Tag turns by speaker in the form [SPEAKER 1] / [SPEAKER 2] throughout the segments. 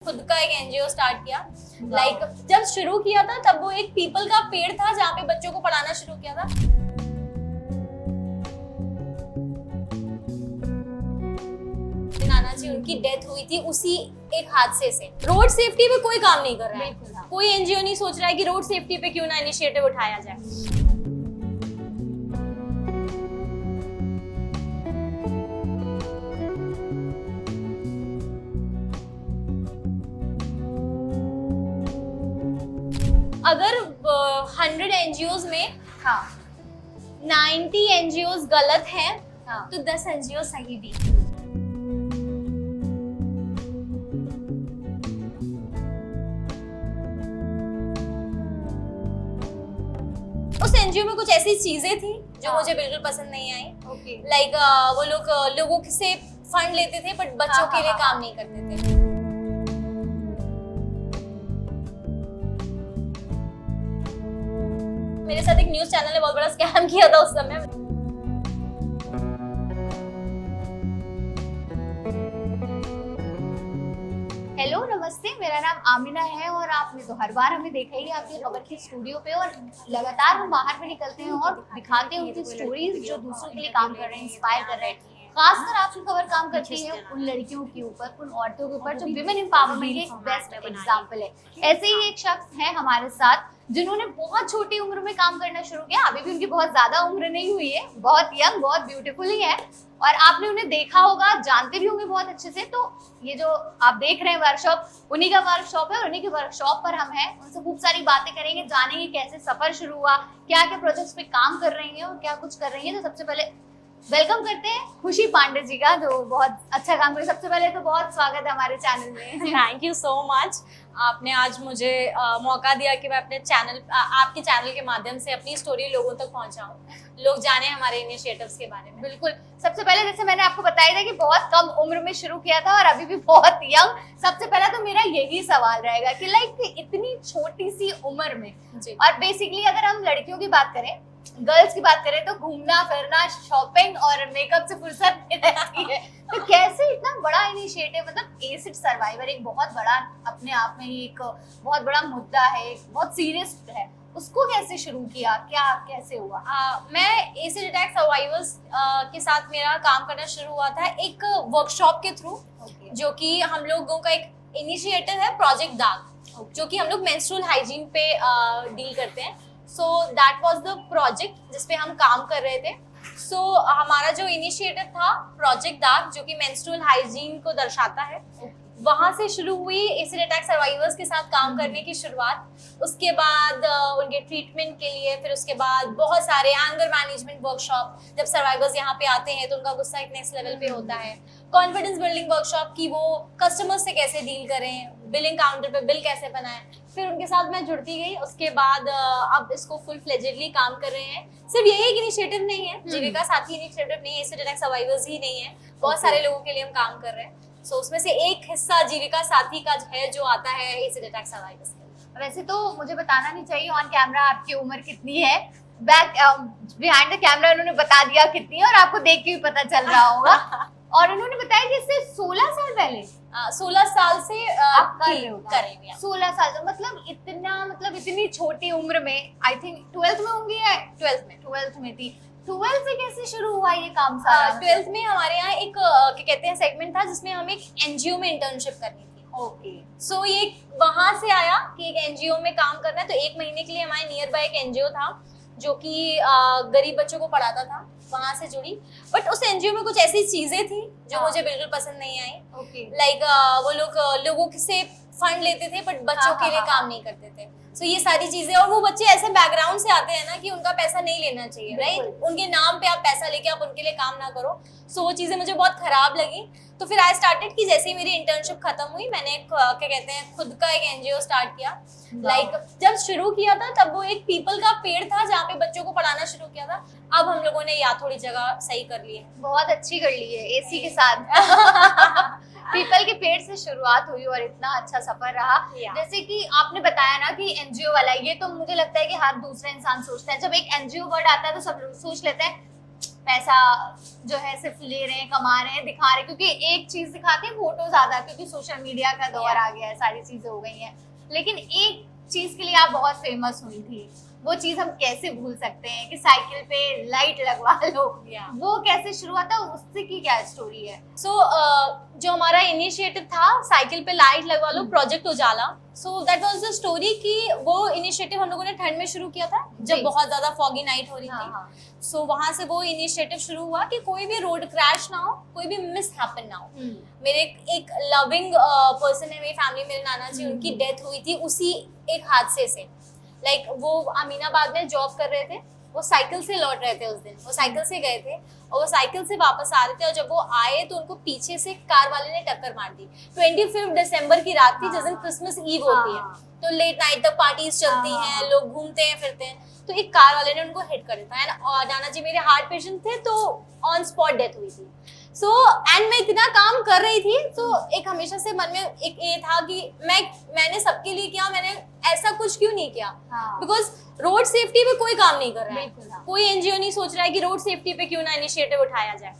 [SPEAKER 1] खुद का एक एनजीओ स्टार्ट किया। जब शुरू किया था तब वो एक पीपल का पेड़ था जहाँ पे बच्चों को पढ़ाना शुरू किया था। नाना जी उनकी डेथ हुई थी उसी एक हादसे से। रोड सेफ्टी पे कोई काम नहीं कर रहा है, कोई एनजीओ नहीं सोच रहा है कि रोड सेफ्टी पे क्यों ना इनिशिएटिव उठाया जाए। अगर 100 एनजीओज में 90 एनजीओज गलत हैं, तो 10 एनजीओ सही भी। उस एनजीओ में कुछ ऐसी चीजें थी जो मुझे बिल्कुल पसंद नहीं आई। वो लोग लोगों से फंड लेते थे बट बच्चों के लिए काम नहीं करते थे। मेरे साथ एक न्यूज चैनल ने बहुत बड़ा स्कैम किया था उस समय।
[SPEAKER 2] हेलो नमस्ते, मेरा नाम आमिना है और आपने तो हर बार हमें देखा ही आपकी खबर की स्टूडियो पे, और लगातार हम बाहर भी निकलते हैं और दिखाते हैं उनकी स्टोरीज जो दूसरों के लिए काम कर रहे हैं, इंस्पायर कर रहे हैं। खासकर आपकी खबर काम करती है उन लड़कियों के ऊपर, उन औरतों के ऊपर जो विमेन एम्पावरमेंट के एक बेस्ट एग्जाम्पल है। ऐसे ही एक शख्स है हमारे साथ जिन्होंने बहुत छोटी उम्र में काम करना शुरू किया। अभी भी उनकी बहुत ज्यादा उम्र नहीं हुई है, बहुत यंग, बहुत ब्यूटीफुल ही है और आपने उन्हें देखा होगा, जानते भी होंगे बहुत अच्छे से। तो ये जो आप देख रहे हैं वर्कशॉप, उन्हीं का वर्कशॉप है और उन्हीं के वर्कशॉप पर हम हैं। उनसे खूब सारी बातें करेंगे, जानेंगे कैसे सफर शुरू हुआ, क्या क्या प्रोजेक्ट्स पे काम कर रही हैं और क्या कुछ कर रही हैं। तो सबसे पहले वेलकम करते हैं खुशी पांडे जी का, जो बहुत अच्छा काम कर। सबसे पहले तो बहुत स्वागत है हमारे चैनल में।
[SPEAKER 1] Thank you so much. आपने आज मुझे मौका दिया कि मैं अपने चैनल, आपके चैनल के माध्यम से अपनी स्टोरी लोगों तक पहुंचाऊं, लोग जाने हमारे इनिशिएटिव्स के बारे में।
[SPEAKER 2] बिल्कुल, सबसे पहले जैसे मैंने आपको बताया था कि बहुत कम उम्र में शुरू किया था और अभी भी बहुत यंग। सबसे पहला तो मेरा यही सवाल रहेगा कि इतनी छोटी सी उम्र में जी। और बेसिकली अगर हम लड़कियों की बात करें, गर्ल्स की बात करें, तो घूमना फिरना, शॉपिंग और मेकअप से फुर्सत नहीं रहती है। तो कैसे इतना बड़ा इनिशिएटिव, मतलब एसिड सर्वाइवर एक बहुत बड़ा, अपने आप में ही एक बहुत बड़ा मुद्दा है, बहुत सीरियस है, उसको कैसे शुरू किया, क्या कैसे हुआ?
[SPEAKER 1] मैं एसिड अटैक सर्वाइवर्स के साथ मेरा काम करना शुरू हुआ था एक वर्कशॉप के थ्रू, जो कि हम लोगों का एक इनिशिएटिव है प्रोजेक्ट दाग, जो कि हम लोग मेंस्ट्रुअल हाइजीन पे डील करते हैं। सो दैट वाज द प्रोजेक्ट जिसपे हम काम कर रहे थे। सो हमारा जो इनिशिएटिव था प्रोजेक्ट दाग, जो कि मेंस्ट्रुअल हाइजीन को दर्शाता है, वहां से शुरू हुई एसिड अटैक सर्वाइवर्स के साथ काम करने की शुरुआत। उसके बाद उनके ट्रीटमेंट के लिए, फिर उसके बाद बहुत सारे एंगर मैनेजमेंट वर्कशॉप, जब सर्वाइवर्स यहाँ पे आते हैं तो उनका गुस्सा एक नेक्स्ट लेवल पे होता है। कॉन्फिडेंस बिल्डिंग वर्कशॉप की वो कस्टमर्स से कैसे डील करें, बिलिंग काउंटर पे बिल कैसे बनाएं। फिर उनके साथ मैं जुड़ती गई। उसके बाद अब इसको फुल फ्लेजेडली काम कर रहे हैं। सिर्फ यही एक इनिशिएटिव नहीं है, जीविका साथी इनिशिएटिव नहीं है, एसिड अटैक सर्वाइवर्स ही नहीं है, बहुत सारे लोगों के लिए हम काम कर रहे हैं। सो उसमें से एक हिस्सा जीविका साथी का है जो आता है एसिड अटैक सर्वाइवर्स के।
[SPEAKER 2] वैसे तो मुझे बताना नहीं चाहिए ऑन कैमरा आपकी उम्र कितनी है, बैक बिहाइंड द कैमरा उन्होंने बता दिया कितनी है और आपको देख के भी पता चल रहा होगा। और उन्होंने बताया कि इससे 16 साल पहले
[SPEAKER 1] 16 साल से
[SPEAKER 2] आप कर रहे हो।
[SPEAKER 1] करेंगे
[SPEAKER 2] 16 साल का मतलब इतनी छोटी उम्र में, आई थिंक 12th में होंगी या 12th में थी। 12th से कैसे शुरू हुआ ये काम सारा?
[SPEAKER 1] 12th में हमारे यहाँ एक क्या कहते हैं सेगमेंट था जिसमें हम एक एनजीओ में इंटर्नशिप करनी थी।
[SPEAKER 2] ओके।
[SPEAKER 1] सो ये वहां से आया कि एक एनजीओ में काम करना है। तो एक महीने के लिए हमारे नियर बाय एक एनजीओ था जो कि गरीब बच्चों को पढ़ाता था, वहां से जुड़ी। बट उस एनजीओ में कुछ ऐसी चीजें थी जो मुझे बिल्कुल पसंद नहीं आई। वो लोग लोगों से फंड लेते थे बट बच्चों के लिए काम नहीं करते थे। सो ये सारी चीजें, और वो बच्चे ऐसे बैकग्राउंड से आते हैं ना कि उनका पैसा नहीं लेना चाहिए, राइट? उनके नाम पे आप पैसा लेके आप उनके लिए काम ना करो। सो वो चीजें मुझे बहुत खराब लगी। तो फिर आई स्टार्टेड कि जैसे ही मेरी इंटर्नशिप खत्म हुई, मैंने क्या कहते हैं खुद का एक एनजीओ स्टार्ट किया। जब शुरू किया था तब वो एक पीपल का पेड़ था जहाँ पे बच्चों को पढ़ाना शुरू किया था। अब हम लोगों ने या थोड़ी जगह सही कर ली है,
[SPEAKER 2] बहुत अच्छी कर ली है एसी के साथ। पीपल के पेड़ से शुरुआत हुई और इतना अच्छा सफर रहा। जैसे कि आपने बताया ना कि एनजीओ वाला, ये तो मुझे लगता है कि हर दूसरा इंसान सोचता है। जब एक एनजीओ वर्ड आता है तो सब लोग सोच लेते हैं पैसा जो है सिर्फ ले रहे हैं, कमा रहे हैं, दिखा रहे हैं, क्योंकि एक चीज दिखाते हैं फोटो ज्यादा, क्योंकि सोशल मीडिया का दौर आ गया है, सारी चीजें हो गई हैं। लेकिन एक चीज के लिए आप बहुत फेमस हुई थी, वो चीज हम कैसे भूल सकते हैं कि साइकिल पे लाइट लगवा लो, वो कैसे शुरू हुआ था, उससे की क्या स्टोरी है?
[SPEAKER 1] सो जो हमारा इनिशिएटिव था साइकिल पे लाइट लगवा लो, project Ujala, so that was the story कि वो इनिशिएटिव हम लोगों ने ठंड में शुरू किया था जब बहुत ज्यादा फॉगी नाइट हो रही थी। सो वहां से वो इनिशिएटिव शुरू हुआ कि कोई भी रोड क्रैश ना हो, कोई भी मिस हैपन ना हो। मेरे एक लविंग पर्सन है मेरी फैमिली, मेरे नाना जी, उनकी डेथ हुई थी उसी एक हादसे से। लाइक वो अमीनाबाद में जॉब कर रहे थे, वो साइकिल से लौट रहे थे उस दिन, वो साइकिल से गए थे और वो साइकिल से वापस आ रहे थे और जब वो आए तो उनको पीछे से कार वाले ने टक्कर मार दी। 25 दिसंबर की रात थी जिस दिन क्रिसमस ईव होती है, तो लेट नाइट तक पार्टीज चलती हैं, लोग घूमते हैं फिरते हैं, तो एक कार वाले ने उनको हिट कर दिया था। एंड नाना जी मेरे हार्ट पेशेंट थे तो ऑन स्पॉट डेथ हुई थी। सो एंड मैं इतना काम कर रही थी तो एक हमेशा से मन में एक ये था कि मैंने सबके लिए किया, मैंने ऐसा कुछ क्यों नहीं किया, बिकॉज रोड सेफ्टी पे कोई काम नहीं कर रहा है, कोई एनजीओ नहीं सोच रहा है कि रोड सेफ्टी पे क्यों ना इनिशिएटिव उठाया जाए।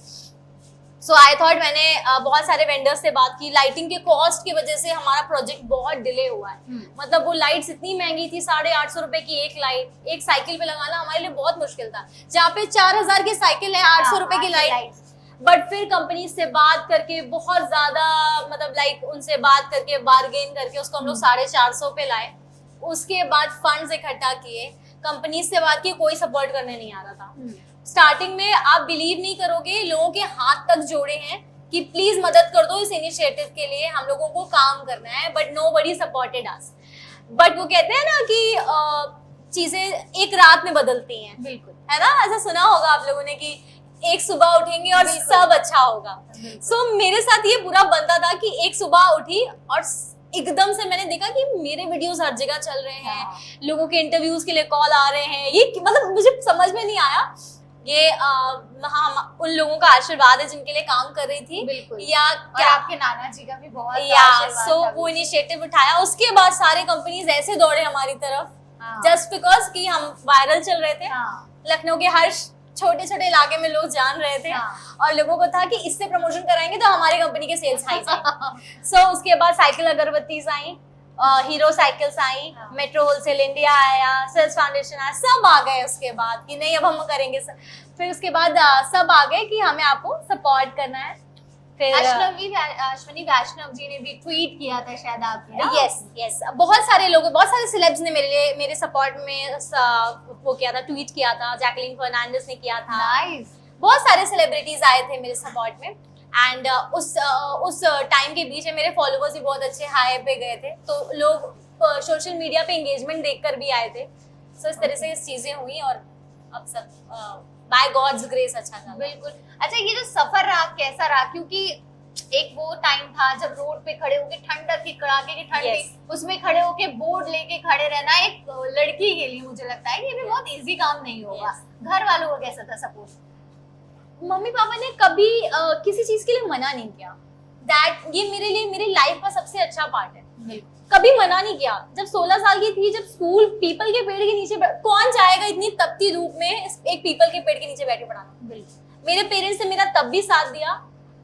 [SPEAKER 1] सो आई थॉट, मैंने बहुत सारे वेंडर्स से बात की, लाइटिंग के कॉस्ट की वजह से हमारा प्रोजेक्ट बहुत डिले हुआ है। मतलब वो लाइट्स इतनी महंगी थी, 850 रुपए की एक लाइट, एक साइकिल पे लगाना हमारे लिए बहुत मुश्किल था, जहाँ पे 4000 की साइकिल है 800 रुपए की लाइट। बट फिर कंपनी से बात करके बहुत ज्यादा, मतलब लाइक उनसे बात करके बार्गेन करके उसको हम लोग 450 पे लाए। उसके बाद फंड्स इकट्ठा किए, कंपनी से बात की, कोई सपोर्ट करने नहीं आ रहा था। स्टार्टिंग में आप बिलीव नहीं करोगे, लोगों के हाथ तक जोड़े हैं कि प्लीज मदद कर दो इस इनिशिएटिव के लिए, हम लोगों को काम करना है, but nobody supported us. But वो कहते हैं ना कि चीजें एक रात में बदलती हैं, बिल्कुल है ना, ऐसा सुना होगा आप लोगों ने कि एक सुबह उठेंगे और सब अच्छा होगा। सो मेरे साथ ये बुरा बनता था कि एक सुबह उठी और एकदम से मैंने देखा कि मेरे वीडियोस हर जगह चल रहे हैं, लोगों के इंटरव्यूज के लिए कॉल आ रहे हैं। ये मतलब मुझे समझ में नहीं आया, ये हाँ उन लोगों का आशीर्वाद है जिनके लिए काम कर रही थी, या
[SPEAKER 2] क्या आपके नाना जी का भी बहुत
[SPEAKER 1] सो वो इनिशिएटिव उठाया। उसके बाद सारे कंपनीज ऐसे दौड़े हमारी तरफ जस्ट बिकॉज कि हम वायरल चल रहे थे। लखनऊ के हर छोटे छोटे इलाके में लोग जान रहे थे और लोगों को था कि इससे प्रमोशन कराएंगे तो हमारी कंपनी के सेल्स हाई जाएंगे। सो उसके बाद साइकिल अगरबत्तीज आई, हीरो साइकिल्स आई, मेट्रो होलसेल इंडिया आया, सेल्स फाउंडेशन आया, सब आ गए उसके बाद कि नहीं अब हम करेंगे। फिर उसके बाद सब आ गए कि हमें आपको सपोर्ट करना है। फिर
[SPEAKER 2] अश्विनी वैष्णव जी ने भी ट्वीट किया था शायद आपने।
[SPEAKER 1] यस बहुत सारे लोग, बहुत सारे सेलेब्स ने मेरे सपोर्ट में वो किया था, ट्वीट किया था। जैकलिन फर्नांडिस ने किया था, बहुत सारे सेलिब्रिटीज आए थे मेरे सपोर्ट में। एंड उस टाइम के बीच में मेरे फॉलोवर्स भी बहुत अच्छे हाई पे गए थे, तो लोग सोशल मीडिया पे एंगेजमेंट देखकर भी आए थे। सो इस तरह से चीजें हुई और अब सब बाय गॉड्स ग्रेस अच्छा था।
[SPEAKER 2] बिल्कुल। अच्छा, ये जो सफर रहा कैसा रहा, क्योंकि एक वो टाइम था जब रोड पे खड़े होके ठंडक की, कड़ाके की ठंड थी, उसमें खड़े होके बोर्ड लेके खड़े रहना एक लड़की के लिए मुझे लगता है ये भी बहुत इजी काम नहीं होगा। घर वालों का कैसा था सपोर्ट?
[SPEAKER 1] मम्मी पापा ने कभी किसी चीज के लिए मना नहीं किया। दैट ये मेरे लिए मेरी लाइफ का सबसे अच्छा पार्ट है, कभी मना नहीं किया। जब 16 साल की थी, जब स्कूल पीपल के पेड़ के नीचे, कौन चाहेगा इतनी तपती धूप में एक पीपल के पेड़ के नीचे बैठे पढ़ाना। मेरे पेरेंट्स ने मेरा तब भी साथ दिया,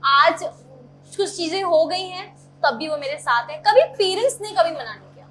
[SPEAKER 1] आज कुछ चीजें हो गई हैं तब भी वो मेरे साथ है, कभी पेरेंट्स ने कभी मना नहीं किया।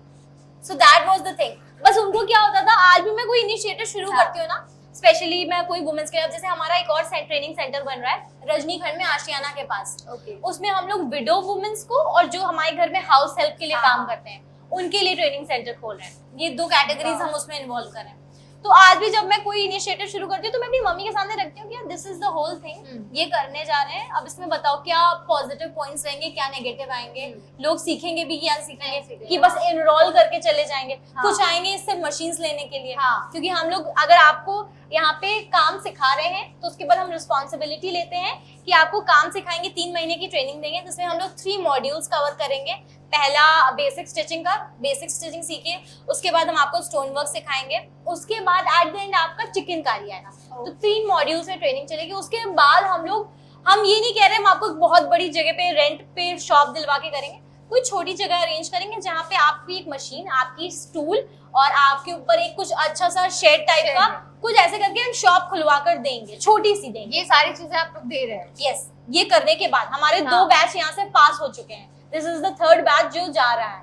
[SPEAKER 1] सो दैट वाज द थिंग। बस उनको क्या होता था, आज भी मैं कोई इनिशिएटिव शुरू करती हूँ ना, स्पेशली मैं कोई वुमेन्स क्लब, जैसे हमारा एक और ट्रेनिंग सेंटर बन रहा है रजनीखंड में आशियाना के पास, उसमें हम लोग विडो वुमेन्स को और जो हमारे घर में हाउस हेल्प के लिए काम करते हैं उनके लिए ट्रेनिंग सेंटर खोल रहे हैं। ये 2 कैटेगरीज हम उसमें इन्वॉल्व कर रहे हैं। तो आज भी जब मैं कोई इनिशिएटिव शुरू करती हूँ तो मैं अपनी मम्मी के सामने रखती हूँ कि this is the whole thing, ये करने जा रहे हैं, अब इसमें बताओ क्या पॉजिटिव पॉइंट्स रहेंगे, क्या नेगेटिव आएंगे, लोग सीखेंगे भी क्या सीखेंगे कि बस एनरोल करके चले जाएंगे। कुछ आएंगे इससे मशीन्स लेने के लिए, क्योंकि हम लोग अगर आपको यहाँ पे काम सिखा रहे हैं तो उसके बाद हम रिस्पॉन्सिबिलिटी लेते हैं कि आपको काम सिखाएंगे, 3 महीने की ट्रेनिंग देंगे जिसमें हम लोग 3 मॉड्यूल्स कवर करेंगे। पहला बेसिक स्टिचिंग का, बेसिक स्टिचिंग सीखिए, उसके बाद हम आपको स्टोन वर्क सिखाएंगे, उसके बाद एट द एंड आपका चिकनकारी आएगा। तो 3 मॉड्यूल्स में ट्रेनिंग चलेगी। उसके बाद हम ये नहीं कह रहे हम आपको बहुत बड़ी जगह पे रेंट पे शॉप दिलवा के करेंगे, कोई छोटी जगह अरेंज करेंगे जहाँ पे आपकी एक मशीन, आपकी स्टूल और आपके ऊपर एक कुछ अच्छा सा शेड टाइप का कुछ ऐसे करके हम शॉप खुलवा कर देंगे, छोटी सी देंगे।
[SPEAKER 2] ये सारी चीजें आप लोग दे रहे हैं?
[SPEAKER 1] यस, ये करने के बाद हमारे 2 बैच यहाँ से पास हो चुके हैं। This is the 3rd batch जो जा रहा है।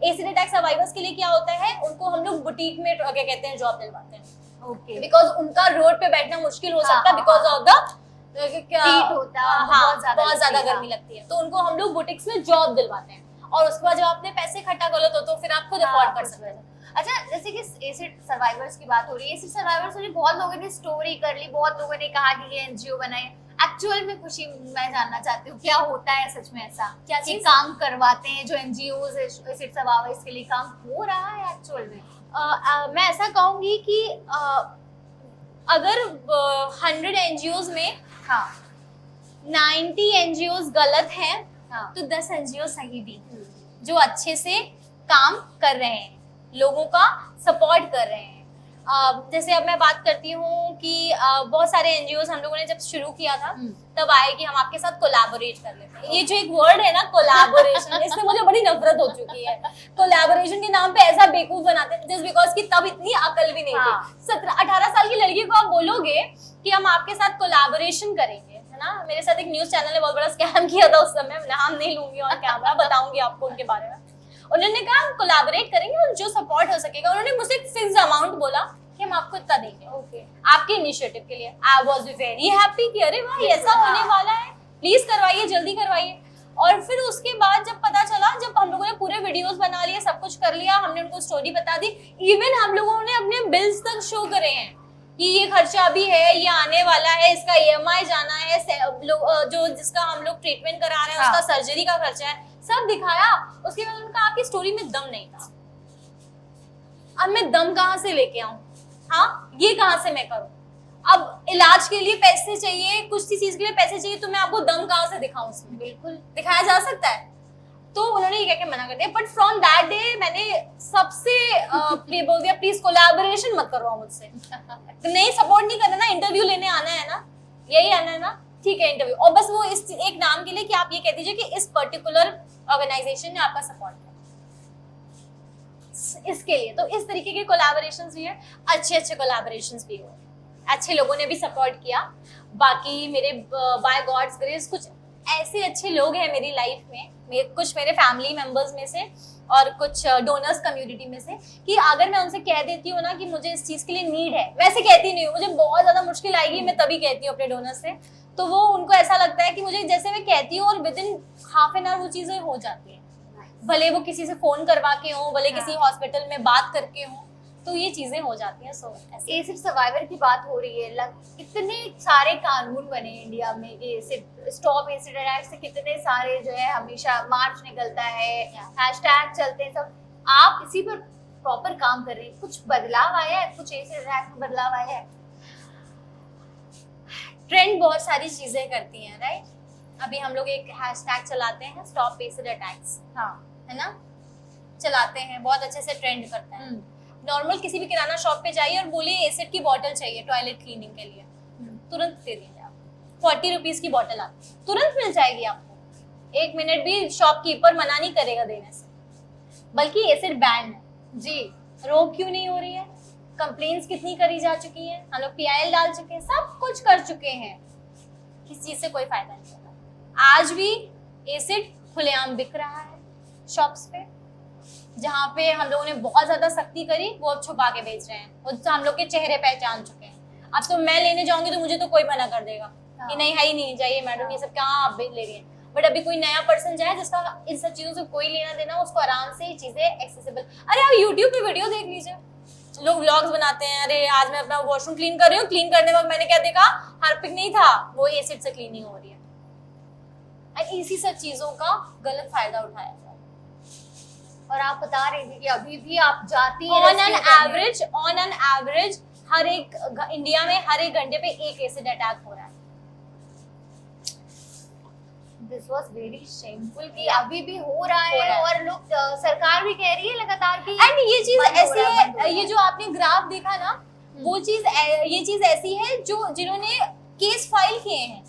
[SPEAKER 1] एसिड अटैक सर्वाइवर्स के लिए क्या होता है, उनको हम लोग बुटीक में क्या कहते हैं जॉब दिलवाते हैं।
[SPEAKER 2] ओके।
[SPEAKER 1] बिकॉज उनका रोड पे बैठना मुश्किल हो सकता है बिकॉज ऑफ द
[SPEAKER 2] हीट होता है,
[SPEAKER 1] बहुत ज्यादा गर्मी लगती है, तो उनको हम लोग बुटीक्स में जॉब दिलवाते हैं और उसके बाद जब आपने पैसे इकट्ठा कर लो तो फिर आप खुद अफोर्ड कर सकते हैं।
[SPEAKER 2] अच्छा, जैसे कि एसिड सर्वाइवर्स की बात हो रही है, एसिड सर्वाइवर्स में बहुत लोगों ने स्टोरी कर ली, बहुत लोगों ने कहा कि ये एनजीओ बनाए। एक्चुअल में खुशी मैं जानना चाहती हूँ क्या होता है सच में, ऐसा
[SPEAKER 1] क्या
[SPEAKER 2] कि
[SPEAKER 1] चीज़?
[SPEAKER 2] काम करवाते हैं जो एनजीओज एसिड सर्वाइवर्स के लिए, काम हो रहा है एक्चुअल में?
[SPEAKER 1] मैं ऐसा कहूंगी कि अगर 100 एनजीओज में
[SPEAKER 2] हाँ
[SPEAKER 1] 90 एनजीओज गलत हैं
[SPEAKER 2] हाँ।
[SPEAKER 1] तो 10 एनजीओ सही भी हैं, जो अच्छे से काम कर रहे हैं, लोगों का सपोर्ट कर रहे हैं। जैसे अब मैं बात करती हूँ कि बहुत सारे एनजीओज हम लोगों ने जब शुरू किया था तब आए कि हम आपके साथ कोलैबोरेट कर लेते हैं। ये जो एक वर्ड है ना कोलैबोरेशन, इससे मुझे बड़ी नफरत हो चुकी है। कोलैबोरेशन के नाम पे ऐसा बेवकूफ बनाते हैं जस्ट बिकॉज कि तब इतनी अकल भी नहीं थी। 17-18 साल की लड़की को आप बोलोगे कि हम आपके साथ कोलैबोरेशन करेंगे, है ना। मेरे साथ एक न्यूज चैनल ने बहुत बड़ा स्कैम किया था उस समय, नाम नहीं लूंगी और कैमरा बताऊंगी आपको उनके बारे में। उन्होंने कहा हम कोलैबोरेट करेंगे और जो सपोर्ट हो सकेगा, उन्होंने मुझसे एक फिक्स्ड अमाउंट बोला कि हम आपको इतना देंगे आपके इनिशिएटिव के लिए। आई वाज वेरी हैप्पी कि अरे वाह ऐसा होने वाला है, प्लीज करवाइए, जल्दी करवाइए। और फिर उसके बाद जब पता चला, जब हम लोगों ने पूरे वीडियोस बना लिए, सब कुछ कर लिया, हमने उनको स्टोरी बता दी, इवन हम लोगों ने अपने बिल्स तक शो करे हैं कि ये खर्चा भी है, ये आने वाला है, इसका ईएमआई जाना है, जो जिसका हम लोग ट्रीटमेंट करा रहे हैं उसका सर्जरी का खर्चा है, सब दिखाया। उसके बाद उनका आपकी स्टोरी में दम नहीं था। अब मैं दम कहाँ से लेके आऊं? हाँ, ये कहाँ से मैं करूं? अब इलाज के लिए पैसे चाहिए, कुछ चीज के लिए पैसे चाहिए, तो मैं आपको दम कहाँ से दिखाऊं? उसमें बिल्कुल दिखाया जा सकता है। तो उन्होंने ये कह के मना कर दिया। बट फ्रॉम दैट डे मैंने सबसे बोल दिया प्लीज कोलैबोरेशन मत करवाओ मुझसे। नहीं, सपोर्ट नहीं करना ना, इंटरव्यू लेने आना है ना, यही आना है ना, ठीक है इंटरव्यू। और बस वो इस एक नाम के लिए कि आप ये कह दीजिए कि इस पर्टिकुलर ऑर्गेनाइजेशन ने आपका सपोर्ट किया इसके लिए। तो इस तरीके के कोलैबोरेशंस भी है, अच्छे कोलैबोरेशंस भी हुए, अच्छे लोगों ने भी सपोर्ट किया। बाकी मेरे बाय गॉड्स ग्रेस कुछ ऐसे अच्छे लोग हैं मेरी लाइफ में, कुछ मेरे फैमिली मेंबर्स में से और कुछ डोनर्स कम्युनिटी में से, कि अगर मैं उनसे कह देती हूँ ना कि मुझे इस चीज के लिए नीड है, वैसे कहती नहीं हूँ, मुझे बहुत ज्यादा मुश्किल आएगी मैं तभी कहती हूँ अपने डोनर से, तो वो उनको ऐसा लगता है कि मुझे जैसे मैं कहती हूँ और with in half an hour वो चीजें हो जाती है, भले वो किसी से फोन करवा के हो, भले किसी हॉस्पिटल में बात करके हो, तो ये चीजें हो जाती हैं। सो
[SPEAKER 2] एसिड सर्वाइवर की बात हो रही है, कितने सारे कानून बने इंडिया में कि स्टॉप एसिड अटैक से कितने सारे जो है हमेशा मार्च निकलता है, हैशटैग चलते हैं सब। आप इसी पर प्रॉपर काम कर रहे हैं, कुछ बदलाव आया है? कुछ एसिड अटैक में बदलाव आया है?
[SPEAKER 1] ट्रेंड बहुत सारी चीजें करती हैं, राइट। अभी हम लोग एक हैशटैग चलाते हैं स्टॉप एसिड अटैक्स,
[SPEAKER 2] हाँ
[SPEAKER 1] है ना, चलाते हैं, बहुत अच्छे से ट्रेंड करते हैं। नॉर्मल किसी भी किराना शॉप पे जाइए और बोलिए एसिड की बोतल चाहिए टॉयलेट क्लीनिंग के लिए, तुरंत दे देंगे आपको। 40 रुपीज की बोतल आती है, तुरंत मिल जाएगी आपको, 1 मिनट भी शॉपकीपर मना नहीं करेगा देने से। बल्कि एसिड बैन है जी, रोक क्यों नहीं हो रही है? कंप्लेंट्स कितनी करी जा चुकी है, हम लोग PIL डाल चुके हैं, सब कुछ कर चुके हैं, किसी चीज से कोई फायदा नहीं होगा। आज भी एसिड खुलेआम बिक रहा है शॉप्स पे, जहाँ पे हम लोगों ने बहुत ज्यादा सख्ती करी वो अब छुपा के बेच रहे हैं, वो हम लोग के चेहरे पहचान चुके हैं। अब तो मैं लेने जाऊंगी तो मुझे तो कोई मना कर देगा कि नहीं है ही नहीं चाहिए मैडम, ये सब कहाँ आप ले रही हैं। बट अभी कोई नया पर्सन जाए जिसका इन सब चीजों से कोई लेना देना, उसको आराम से ये चीजें एक्सेसिबल। अरे आप यूट्यूब पे वीडियो देख लीजिए, लोग व्लॉग्स बनाते हैं, अरे आज मैं अपना वॉशरूम क्लीन कर रही हूँ, क्लीन करने वक्त मैंने क्या देखा, हार्पिक नहीं था, वो एसिड से क्लीनिंग हो रही है। इसी सब चीजों का गलत फायदा उठाया जाए।
[SPEAKER 2] और आप बता रहे थे कि अभी भी आप जाती हैं
[SPEAKER 1] ऑन एन एवरेज हर एक इंडिया में हर एक घंटे पे एक एसिड अटैक हो रहा है।
[SPEAKER 2] दिस वाज वेरी शेमफुल कि अभी भी हो रहा है और लोग सरकार भी कह रही है लगातार कि
[SPEAKER 1] एंड ये चीज ऐसी है, ये जो आपने ग्राफ देखा ना, वो चीज ये चीज ऐसी है जो जिन्होंने केस फाइल किए हैं।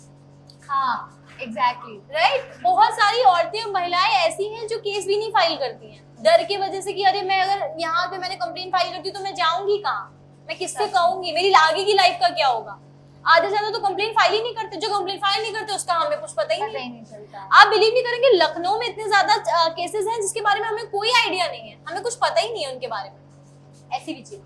[SPEAKER 2] हाँ एग्जैक्टली
[SPEAKER 1] राइट। बहुत सारी औरतें और महिलाएं ऐसी हैं जो केस भी नहीं फाइल करती हैं डर की वजह से कि अरे मैं अगर यहाँ पे मैंने कंप्लेंट फाइल करती हूँ तो मैं जाऊंगी कहाँ, मैं किससे कहूंगी, मेरी आगे की लाइफ का क्या होगा। आधे से ज्यादा तो कंप्लेंट फाइल ही नहीं करते, जो कंप्लेंट फाइल नहीं करते उसका हमें कुछ पता ही नहीं
[SPEAKER 2] चलता।
[SPEAKER 1] आप बिलीव नहीं करेंगे, लखनऊ में इतने ज्यादा केसेस हैं जिसके बारे में हमें कोई आइडिया नहीं है, हमें कुछ पता ही नहीं है उनके बारे में। ऐसी भी चीज,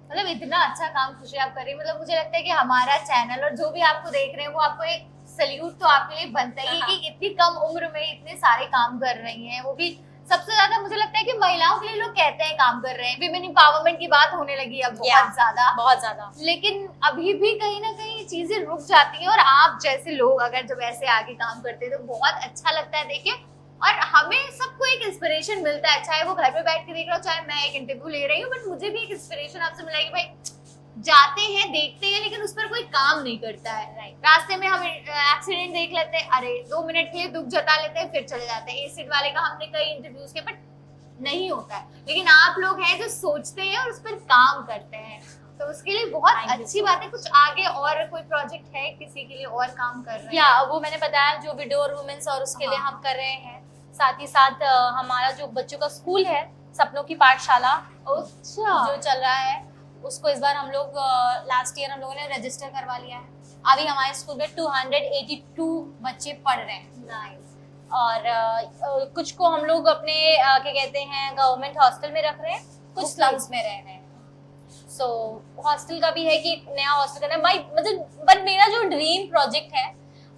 [SPEAKER 2] मतलब इतना अच्छा काम खुशी आप कर रही है, मतलब मुझे लगता है कि हमारा चैनल और जो भी आपको देख रहे हैं वो आपको एक सल्यूट तो आपके लिए बनता ही है कि इतनी कम उम्र में इतने सारे काम कर रही हैं, वो भी सबसे ज्यादा मुझे लगता है कि महिलाओं के लिए लोग कहते हैं काम कर रहे हैं, विमेन एम्पावरमेंट की बात होने लगी अब बहुत ज्यादा, लेकिन अभी भी कहीं ना कहीं चीजें रुक जाती हैं और आप जैसे लोग अगर जब ऐसे आगे काम करते हैं तो बहुत अच्छा लगता है देखिए, और हमें सबको एक इंस्पिरेशन मिलता है, चाहे वो घर पे बैठ के देख रहा हो, चाहे मैं एक इंटरव्यू ले रही हूँ, बट मुझे भी एक इंस्पिरेशन आपसे मिला कि भाई जाते हैं देखते हैं लेकिन उस पर कोई काम नहीं करता है। राइट, रास्ते में हम एक्सीडेंट देख लेते हैं, अरे 2 मिनट के लिए दुख जता लेते हैं फिर चले जाते हैं। एसिड वाले का हमने कई इंटरव्यूज के, बट नहीं होता है, लेकिन आप लोग हैं जो सोचते हैं और उस पर काम करते हैं, तो उसके लिए बहुत अच्छी बात है। कुछ आगे और कोई प्रोजेक्ट है किसी के लिए और काम कर रहे हैं?
[SPEAKER 1] या वो मैंने बताया जो विडो और वुमेन्स और उसके लिए हम कर रहे हैं, साथ ही साथ हमारा जो बच्चों का स्कूल है सपनों की पाठशाला जो चल रहा है, उसको इस बार हम लोग लास्ट ईयर हम लोगों ने रजिस्टर करवा लिया है। अभी हमारे स्कूल में 282 बच्चे पढ़ रहे हैं।
[SPEAKER 2] नाइस।
[SPEAKER 1] और कुछ को हम लोग अपने क्या कहते हैं गवर्नमेंट हॉस्टल में रख रहे हैं, कुछ स्लम्स में रह रहे हैं। सो हॉस्टल का भी है कि एक नया हॉस्टल करना है भाई, मतलब बट मेरा जो ड्रीम प्रोजेक्ट है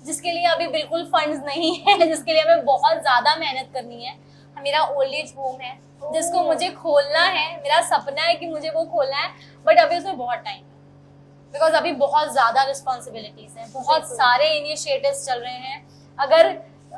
[SPEAKER 1] जिसके लिए अभी बिल्कुल फंड्स नहीं है, जिसके लिए हमें बहुत ज्यादा मेहनत करनी है, मेरा ओल्ड एज होम है जिसको मुझे खोलना है। मेरा सपना है कि मुझे वो खोलना है, बट अभी उसमें बहुत टाइम है बिकॉज अभी बहुत ज्यादा रिस्पॉन्सिबिलिटीज हैं, बहुत सारे इनिशिएटिव्स चल रहे हैं। अगर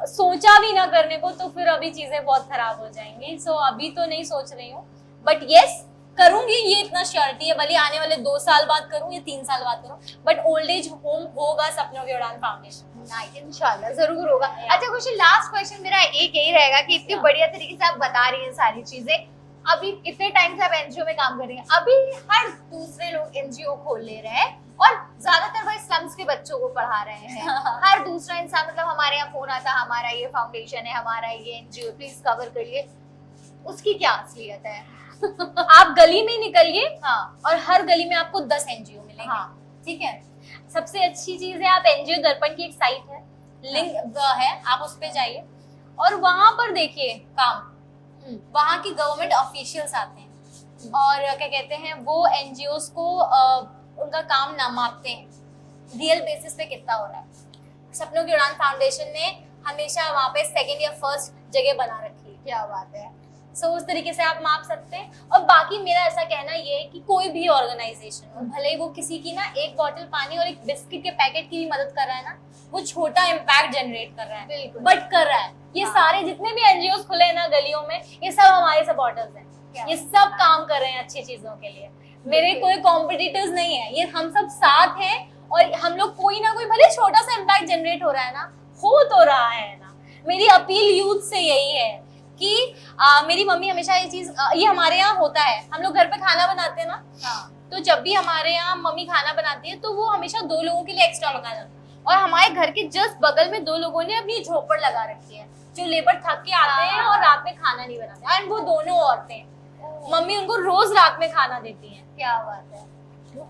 [SPEAKER 1] सोचा भी ना करने को तो फिर अभी चीजें बहुत खराब हो जाएंगी। सो अभी तो नहीं सोच रही हूँ, बट यस करूंगी, ये इतना श्योरिटी है, भले आने वाले 2 साल बाद करूं या 3 साल बाद करूं, बट ओल्ड एज होम होगा सपनों की उड़ान फाउंडेशन।
[SPEAKER 2] इंशाल्लाह जरूर होगा। अच्छा खुशी, लास्ट क्वेश्चन मेरा एक यही रहेगा कि इतनी बढ़िया तरीके से आप बता रही हैं सारी चीजें, अभी इतने टाइम से आप एनजीओ में काम कर रही हैं, अभी हर दूसरे लोग एनजीओ खोल ले रहे हैं और ज्यादातर वही स्लम्स के बच्चों को पढ़ा रहे हैं। हर दूसरा इंसान, मतलब हमारे यहाँ फोन आता, हमारा ये फाउंडेशन है, हमारा ये एनजीओ, प्लीज कवर करिए, उसकी क्या असलियत है?
[SPEAKER 1] आप गली में निकलिए,
[SPEAKER 2] हाँ,
[SPEAKER 1] और हर गली में आपको 10 एनजीओ मिलेंगे।
[SPEAKER 2] हाँ,
[SPEAKER 1] ठीक है। सबसे अच्छी चीज है, आप एनजीओ दर्पण की एक साइट है, लिंक है, आप उस पे जाइए और वहां पर देखिए काम, वहां की गवर्नमेंट ऑफिशियल्स आते हैं और क्या कहते हैं वो एनजीओस को उनका काम ना मापते हैं रियल बेसिस पे कितना हो रहा है। सपनों की उड़ान फाउंडेशन ने हमेशा वहाँ पे 2nd या 1st जगह बना रखी है।
[SPEAKER 2] क्या बात है।
[SPEAKER 1] सो उस तरीके से आप माप सकते हैं। और बाकी मेरा ऐसा कहना ये है कि कोई भी ऑर्गेनाइजेशन हो, भले ही वो किसी की ना एक बॉटल पानी और एक बिस्किट के पैकेट की भी मदद कर रहा है ना, वो छोटा इम्पैक्ट जनरेट कर रहा है, बट कर रहा है। ये सारे जितने भी एनजीओ खुले हैं ना गलियों में, ये सब हमारे सपोर्टर्स हैं, ये सब काम कर रहे हैं अच्छी चीजों के लिए। मेरे कोई कॉम्पिटिटर्स नहीं है, ये हम सब साथ हैं और हम लोग कोई ना कोई, भले छोटा सा इम्पैक्ट जनरेट हो रहा है ना, हो तो रहा है ना। मेरी अपील यूथ से यही है कि मेरी मम्मी हमेशा ये चीज, ये हमारे यहाँ होता है, हम लोग घर पे खाना बनाते हैं ना, तो जब भी हमारे यहाँ मम्मी खाना बनाती है तो वो हमेशा 2 लोगों के लिए एक्स्ट्रा मंगा जाती है। और हमारे घर के जस्ट बगल में 2 लोगों ने अपनी झोपड़ लगा रखी है, जो लेबर थक के आते हैं और रात में खाना नहीं बनाते, एंड वो दोनों औरतें, मम्मी उनको रोज रात में खाना देती है।
[SPEAKER 2] क्या बात है।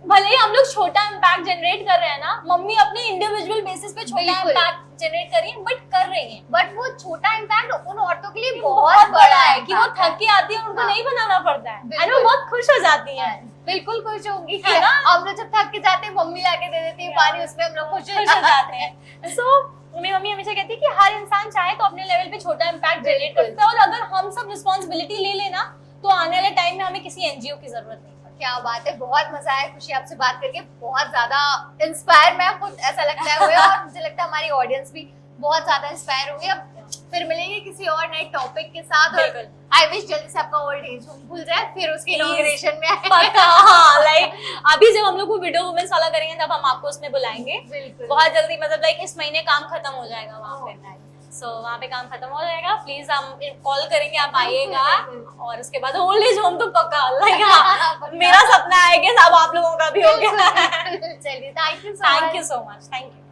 [SPEAKER 1] भले ही हम लोग छोटा इम्पैक्ट जनरेट कर रहे हैं ना, मम्मी अपने इंडिविजुअल बेसिस पे छोटा इम्पैक्ट जनरेट कर रही है, बट कर रही है,
[SPEAKER 2] बट वो छोटा इम्पैक्ट उन औरतों के लिए
[SPEAKER 1] बहुत बड़ा है कि वो थक के आती है, उनको नहीं बनाना पड़ता है, एंड वो बहुत खुश हो जाती है।
[SPEAKER 2] बिल्कुल खुश होंगी,
[SPEAKER 1] है ना?
[SPEAKER 2] हम लोग जब थक के जाते हैं मम्मी लाके दे देती है पानी, उसमें हम लोग खुश
[SPEAKER 1] हो जाते हैं। सो मेरी मम्मी हमेशा कहती है कि हर इंसान चाहे तो अपने लेवल पे छोटा इम्पैक्ट जनरेट कर सकता है, और अगर हम सब रिस्पॉन्सिबिलिटी ले लेना तो आने वाले टाइम में हमें किसी एनजीओ की जरूरत नहीं।
[SPEAKER 2] क्या बात है, बहुत मजा आया खुशी आपसे बात करके, बहुत ज्यादा इंस्पायर मैं खुद ऐसा लगता है हुए, और मुझे लगता है हमारी ऑडियंस भी बहुत ज्यादा इंस्पायर होंगे। अब फिर मिलेंगे किसी और नए टॉपिक के साथ, और आई विश जल्दी से आपका ओल्ड एज होम खुल जाए, फिर उसके इनॉग्रेशन में
[SPEAKER 1] पक्का। हाँ, लाइक अभी जब हम लोग वो विडो वुमेन्स वाला करेंगे तब हम आपको उसमें बुलाएंगे बहुत जल्दी, मतलब लाइक इस महीने काम खत्म हो जाएगा वहाँ पे। सो वहाँ पे काम खत्म हो जाएगा, प्लीज हम कॉल करेंगे, आप आइएगा, और उसके बाद ओल्ड एज होम तो पक्का, लाइक मेरा सपना है कि सब आप लोगों का भी हो गया।
[SPEAKER 2] चलिए, thank you so much.
[SPEAKER 1] Thank you.